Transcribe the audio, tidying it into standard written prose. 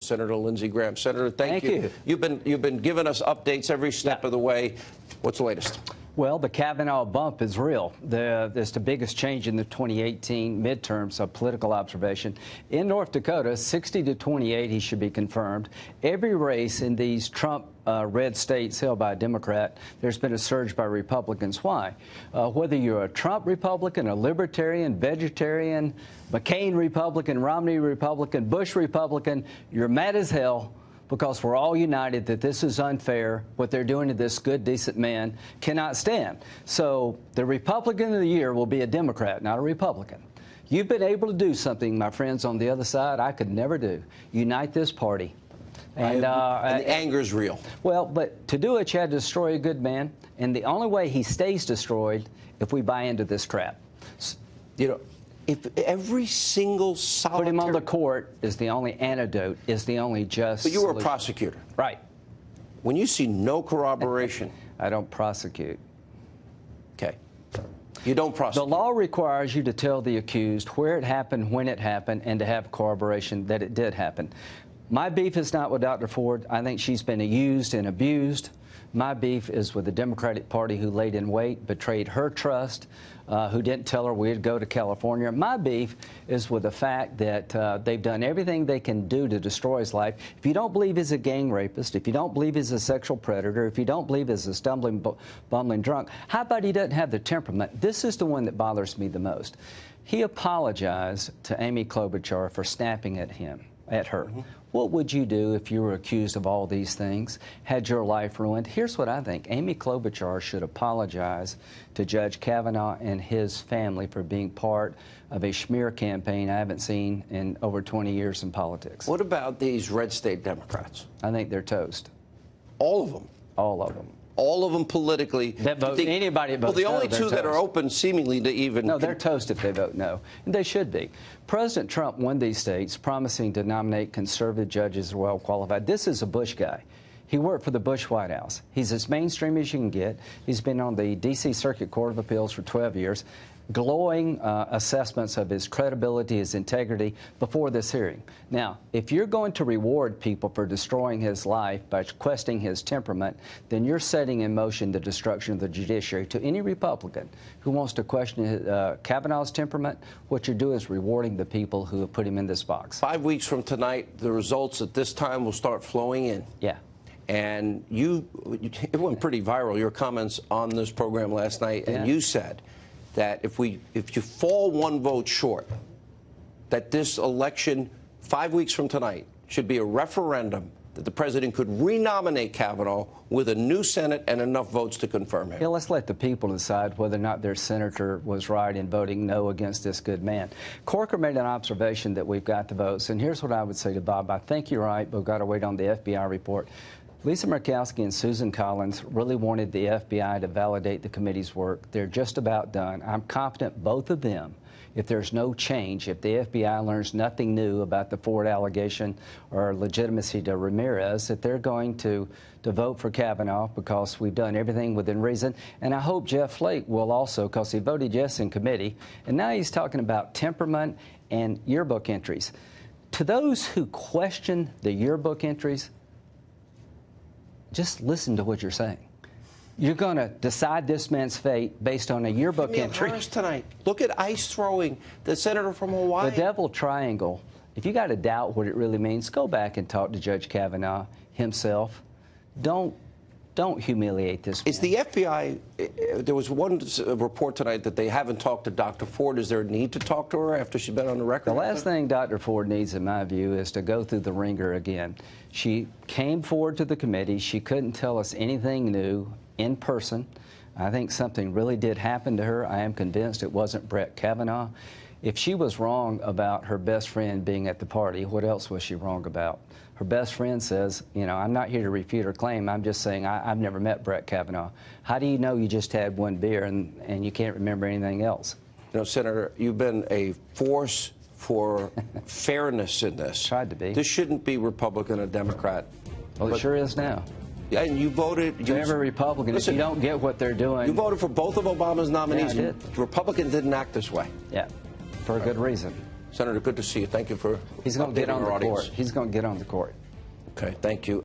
Senator Lindsey Graham. Senator, thank you. You've been giving us updates every step of the way. What's the latest? Well, the Kavanaugh bump is real. It's the biggest change in the 2018 midterms of political observation. In North Dakota, 60-28, he should be confirmed. Every race in these Trump red states held by a Democrat, there's been a surge by Republicans. Why? Whether you're a Trump Republican, a Libertarian, Vegetarian, McCain Republican, Romney Republican, Bush Republican, you're mad as hell, because we're all united that this is unfair. What they're doing to this good, decent man cannot stand. So the Republican of the year will be a Democrat, not a Republican. You've been able to do something, my friends on the other side, I could never do. Unite this party. And the anger's real. Well, but to do it, you had to destroy a good man. And the only way he stays destroyed if we buy into this crap. You know, if every single solitary... Put him on the court is the only antidote, is the only just But you were solution. a prosecutor. Right. When you see no corroboration... I don't prosecute. Okay. You don't prosecute. The law requires you to tell the accused where it happened, when it happened, and to have corroboration that it did happen. My beef is not with Dr. Ford. I think she's been used and abused. My beef is with the Democratic Party, who laid in wait, betrayed her trust, who didn't tell her we'd go to California. My beef is with the fact that they've done everything they can do to destroy his life. If you don't believe he's a gang rapist, if you don't believe he's a sexual predator, if you don't believe he's a stumbling, bumbling drunk, how about he doesn't have the temperament? This is the one that bothers me the most. He apologized to Amy Klobuchar for snapping at her. Mm-hmm. What would you do if you were accused of all these things, had your life ruined? Here's what I think. Amy Klobuchar should apologize to Judge Kavanaugh and his family for being part of a smear campaign I haven't seen in over 20 years in politics. What about these red state Democrats? I think they're toast. All of them? All of them. All of them politically. That vote, anybody that votes well, the no, only two that are open seemingly to even... No, they're toast if they vote no. And they should be. President Trump won these states, promising to nominate conservative judges who are well qualified. This is a Bush guy. He worked for the Bush White House. He's as mainstream as you can get. He's been on the D.C. Circuit Court of Appeals for 12 years. Glowing assessments of his credibility, his integrity before this hearing. Now, if you're going to reward people for destroying his life by questioning his temperament, then you're setting in motion the destruction of the judiciary. To any Republican who wants to question Kavanaugh's temperament, what you do is rewarding the people who have put him in this box. 5 weeks from tonight, the results at this time will start flowing in. Yeah. And it went pretty viral, your comments on this program last night, and you said that if you fall one vote short, that this election 5 weeks from tonight should be a referendum that the president could renominate Kavanaugh with a new Senate and enough votes to confirm him. Yeah, let's let the people decide whether or not their senator was right in voting no against this good man. Corker made an observation that we've got the votes, and here's what I would say to Bob. I think you're right, but we've got to wait on the FBI report. Lisa Murkowski and Susan Collins really wanted the FBI to validate the committee's work. They're just about done. I'm confident both of them, if there's no change, if the FBI learns nothing new about the Ford allegation or legitimacy to Ramirez, that they're going to vote for Kavanaugh because we've done everything within reason. And I hope Jeff Flake will also, because he voted yes in committee. And now he's talking about temperament and yearbook entries. To those who question the yearbook entries, just listen to what you're saying. You're going to decide this man's fate based on a yearbook entry. Tonight. Look at ice throwing, the senator from Hawaii. The devil triangle. If you got to doubt what it really means, go back and talk to Judge Kavanaugh himself. Don't humiliate this man. Is the FBI, there was one report tonight that they haven't talked to Dr. Ford. Is there a need to talk to her after she's been on the record? The last thing Dr. Ford needs, in my view, is to go through the ringer again. She came forward to the committee. She couldn't tell us anything new in person. I think something really did happen to her. I am convinced it wasn't Brett Kavanaugh. If she was wrong about her best friend being at the party, what else was she wrong about? Her best friend says, you know, I'm not here to refute her claim. I'm just saying I've never met Brett Kavanaugh. How do you know you just had one beer and you can't remember anything else? You know, Senator, you've been a force for fairness in this. Tried to be. This shouldn't be Republican or Democrat. Well, it sure is now. And you voted... To every Republican, listen, if you don't get what they're doing... You voted for both of Obama's nominees. Yeah, I did. Republicans didn't act this way. Yeah, for a good reason. Senator, good to see you. Thank you for He's going to get updating on the our audience. court. He's going to get on the court. Okay, thank you.